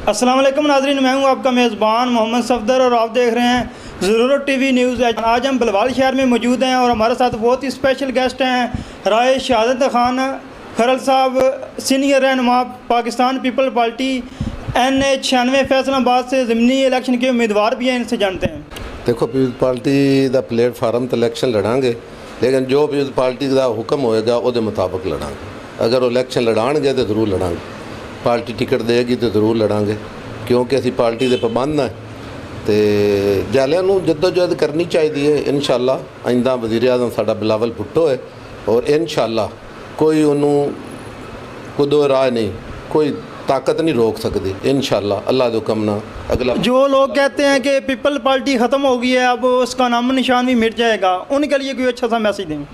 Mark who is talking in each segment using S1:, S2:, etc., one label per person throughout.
S1: अस्सलाम वालेकुम नाज़रीन, मैं हूं आपका मेज़बान मोहम्मद सफदर और आप देख रहे हैं ज़रूरत टीवी न्यूज़। आज हम बिलवाल शहर में मौजूद हैं और हमारे साथ बहुत ही स्पेशल गेस्ट हैं राय शहादत खान खरल साहब, सीनियर रहनुमा Pakistan people party NA 96 Faisalabad से ज़मीनी इलेक्शन के उम्मीदवार भी हैं। इनसे जानते हैं।
S2: देखो, पीपल पार्टी का प्लेटफार्म तो इलेक्शन लड़ांगे, लेकिन जो पीपल पार्टी का हुक्म होएगा वो मुताबिक लड़ांगे। अगर वो इलेक्शन लड़ाएंगे तो जरूर लड़ांगे, पार्टी टिकट देगी तो जरूर लड़ांगे, क्योंकि असी पार्टी के पाबंद हैं। तो जालियां नूं जद्दोजहद करनी चाहिए है। इंशाअल्लाह आइंदा वज़ीर आज़म साडा बिलावल भुट्टो है और इंशाअल्लाह कोई उन्होंने कोई दो राह नहीं, कोई ताकत नहीं रोक सकती। इंशाअल्लाह अल्लाह के हुक्म ना। अगला
S1: जो लोग कहते हैं कि पीपल पार्टी ख़त्म हो गई है, अब उसका नाम निशान भी मिट जाएगा, उनके लिए कोई अच्छा सा मैसेज दें।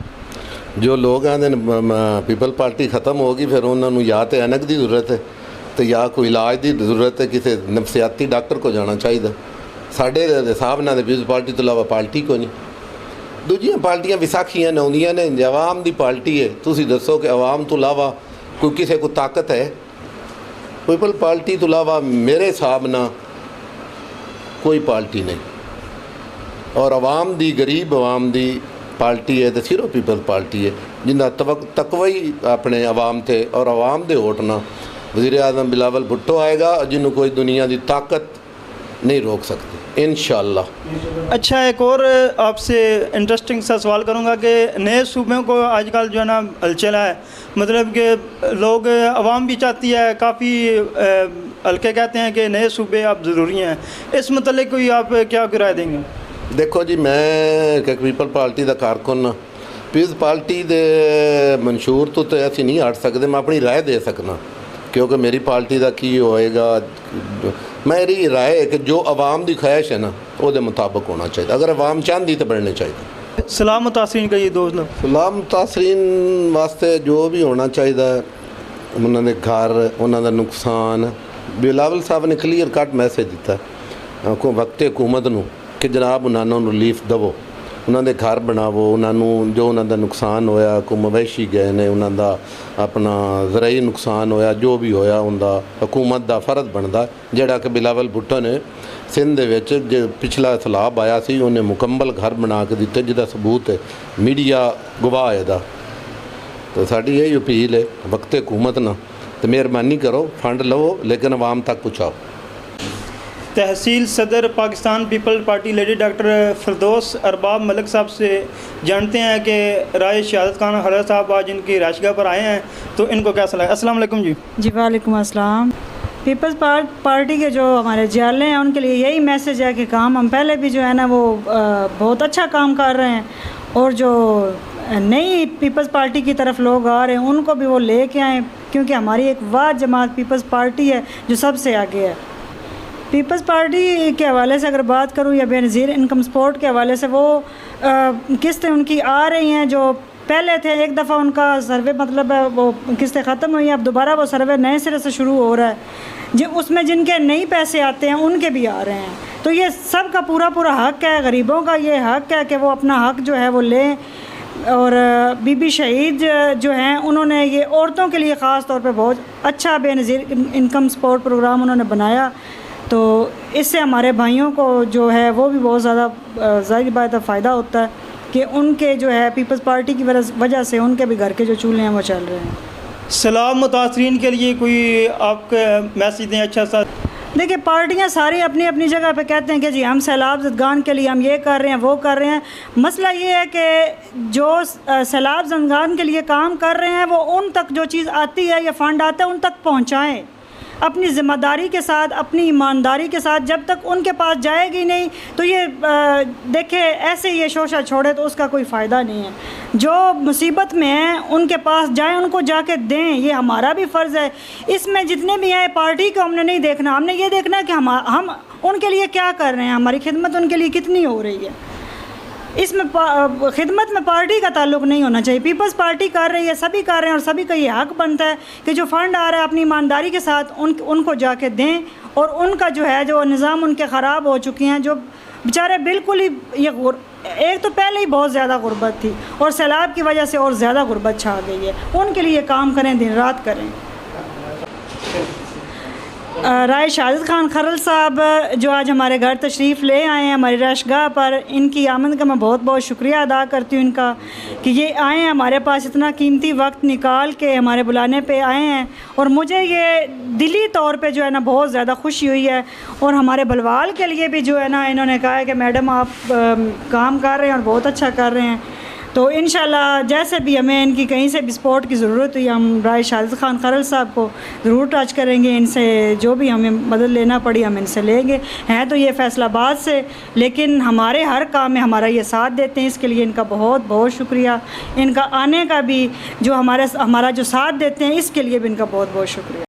S2: जो लोग आते पीपल पार्टी ख़त्म होगी, फिर उन्होंने या तो ऐनक की जरूरत है तो या कोई इलाज की जरूरत है, किसी नफसियाती डॉक्टर को जाना चाहिए। साढ़े हिसाब नाल पीपल पार्टी तो इलावा पार्टी को नहीं। दूजियां पार्टियां विसाखियां ने आउंदियां ने, अवाम की पार्टी है। तुसीं दसो कि अवाम तो इलावा कोई किसी को ताकत है? पीपल पार्टी तो इलावा मेरे हिसाब ना कोई पार्टी नहीं। और अवाम दी, गरीब अवाम दी पार्टी है तो सिर्फ पीपल पार्टी है, जिन्दा तकवा ही अपने अवाम थे और अवाम दे वोट ना वज़ीर आज़म बिलावल भुट्टो आएगा, जिन्होंने कोई दुनिया की ताकत नहीं रोक सकती इंशाअल्लाह।
S1: अच्छा, एक और आपसे इंटरेस्टिंग सा सवाल करूंगा कि नए सूबों को आजकल जो है ना हलचल है, मतलब कि लोग अवाम भी चाहती है, काफ़ी हल्के कहते हैं कि नए सूबे अब ज़रूरी हैं। इस मतलब कोई आप क्या राय देंगे? देखो
S2: जी, मैं एक पीपल पार्टी का कारकुन हाँ। पीपल पार्टी के मंशूर तो असी नहीं हट सकते। मैं अपनी राय दे सकना, क्योंकि मेरी पार्टी का की होएगा। मेरी राय है कि जो अवाम की ख्वाहिश है ना वो मुताबिक होना चाहिए। अगर अवाम चाहती तो बढ़ने चाहिए।
S1: सलाम मुतासरीन का ये दोस्त लोग,
S2: सलाम मुतासरीन वास्ते जो भी होना चाहिए, उन्होंने घर, उन्होंने नुकसान, बिलावल साहब ने क्लीयर कट मैसेज दिता को वक्त हुकूमत नूं कि जनाब उन्होंने रिलीफ दवो, उन्होंने घर बनावो, उन्होंने जो उन्होंने नुकसान होया, को मवेशी गए ने, उन्होंने अपना ज़राई नुकसान होया, जो भी होया उनका हुकूमत का फर्ज बनता, जोड़ा कि बिलावल भुट्टो ने सिंध दे जो पिछला सैलाब आया सी उन्हें मुकम्मल घर बना के दिते, जिसका सबूत है मीडिया गवाह है। तो साड़ी यही अपील है वक्त हुकूमत ना, तो मेहरबानी करो फंड लो, लेकिन आवाम तक पहुँचाओ।
S1: तहसील सदर Pakistan people party lady doctor Firdous Arbab Malik साहब से जानते हैं कि राय शहादत खान खरल साहब आज इनकी राशगा पर आए हैं, तो इनको क्या सलाह है? अस्सलाम वालेकुम जी।
S3: जी वालेकुम अस्सलाम। पीपल्स पार्टी के जो हमारे जियाले हैं उनके लिए यही मैसेज है कि काम हम पहले भी जो है ना वो बहुत अच्छा काम कर रहे हैं, और जो नई पीपल्स पार्टी की तरफ लोग आ रहे हैं उनको भी वो लेके आएँ, क्योंकि हमारी एक वाद जमात पीपल्स पार्टी है जो सबसे आगे है। पीपल्स पार्टी के हवाले से अगर बात करूँ या बेनज़ीर इनकम सपोर्ट के हवाले से, वो किस्तें उनकी आ रही हैं जो पहले थे। एक दफ़ा उनका सर्वे मतलब है वो किस्तें ख़त्म हुई हैं, अब दोबारा वो सर्वे नए सिरे से शुरू हो रहा है, उसमें जिनके नई पैसे आते हैं उनके भी आ रहे हैं। तो ये सब का पूरा पूरा हक़ है, गरीबों का ये हक़ है कि वो अपना हक़ जो है वो लें। और बीबी शहीद जो हैं उन्होंने ये औरतों के लिए ख़ास तौर पे बहुत अच्छा बेनज़ीर इनकम सपोर्ट प्रोग्राम उन्होंने बनाया, तो इससे हमारे भाइयों को जो है वो भी बहुत ज़्यादा ज़ाहिर बात है फ़ायदा होता है कि उनके जो है पीपल्स पार्टी की वजह से उनके भी घर के जो चूल्हे हैं वो चल रहे हैं।
S1: सलाम मुतासरीन के लिए कोई आपका मैसेज दें अच्छा सा?
S3: देखिए, पार्टियां सारी अपनी अपनी जगह पे कहते हैं कि जी हम सैलाब ज़दगान के लिए हम ये कर रहे हैं वो कर रहे हैं। मसला ये है कि जो सैलाब ज़दगान के लिए काम कर रहे हैं वो उन तक जो चीज़ आती है या फ़ंड आता है उन तक पहुँचाएँ अपनी ज़िम्मेदारी के साथ, अपनी ईमानदारी के साथ। जब तक उनके पास जाएगी नहीं तो ये देखे ऐसे ये शोशा छोड़े तो उसका कोई फ़ायदा नहीं है। जो मुसीबत में हैं उनके पास जाएं, उनको जाके दें, ये हमारा भी फ़र्ज़ है। इसमें जितने भी हैं पार्टी को हमने नहीं देखना, हमने ये देखना है कि हम उनके लिए क्या कर रहे हैं, हमारी खिदमत उनके लिए कितनी हो रही है। इसमें खिदमत में पार्टी का ताल्लुक़ नहीं होना चाहिए। पीपल्स पार्टी कर रही है, सभी कर रहे हैं, और सभी का ये हक़ बनता है कि जो फ़ंड आ रहा है अपनी ईमानदारी के साथ उनको जाके दें, और उनका जो है जो निज़ाम उनके ख़राब हो चुके हैं, जो बेचारे बिल्कुल ही ये एक तो पहले ही बहुत ज़्यादा गुर्बत थी और सैलाब की वजह से और ज़्यादा गुर्बत छा गई है, उनके लिए काम करें, दिन रात करें। राय शहादत खान खरल साहब जो आज हमारे घर तशरीफ़ ले आए हैं हमारी रशगाह पर, इनकी आमद का मैं बहुत बहुत शुक्रिया अदा करती हूँ इनका कि ये आए हैं हमारे पास, इतना कीमती वक्त निकाल के हमारे बुलाने पे आए हैं। और मुझे ये दिली तौर पे जो है ना बहुत ज़्यादा खुशी हुई है। और हमारे बलवाल के लिए भी जो है ना इन्होंने कहा है कि मैडम आप काम कर रहे हैं और बहुत अच्छा कर रहे हैं। तो इंशाल्लाह जैसे भी हमें इनकी कहीं से भी सपोर्ट की ज़रूरत हुई हम राय शहादत खान खरल साहब को ज़रूर टच करेंगे, इनसे जो भी हमें मदद लेना पड़ी हम इनसे लेंगे। हैं तो ये फैसलाबाद से, लेकिन हमारे हर काम में हमारा ये साथ देते हैं, इसके लिए इनका बहुत बहुत शुक्रिया। इनका आने का भी जो हमारा जो साथ देते हैं इसके लिए भी इनका बहुत बहुत शुक्रिया।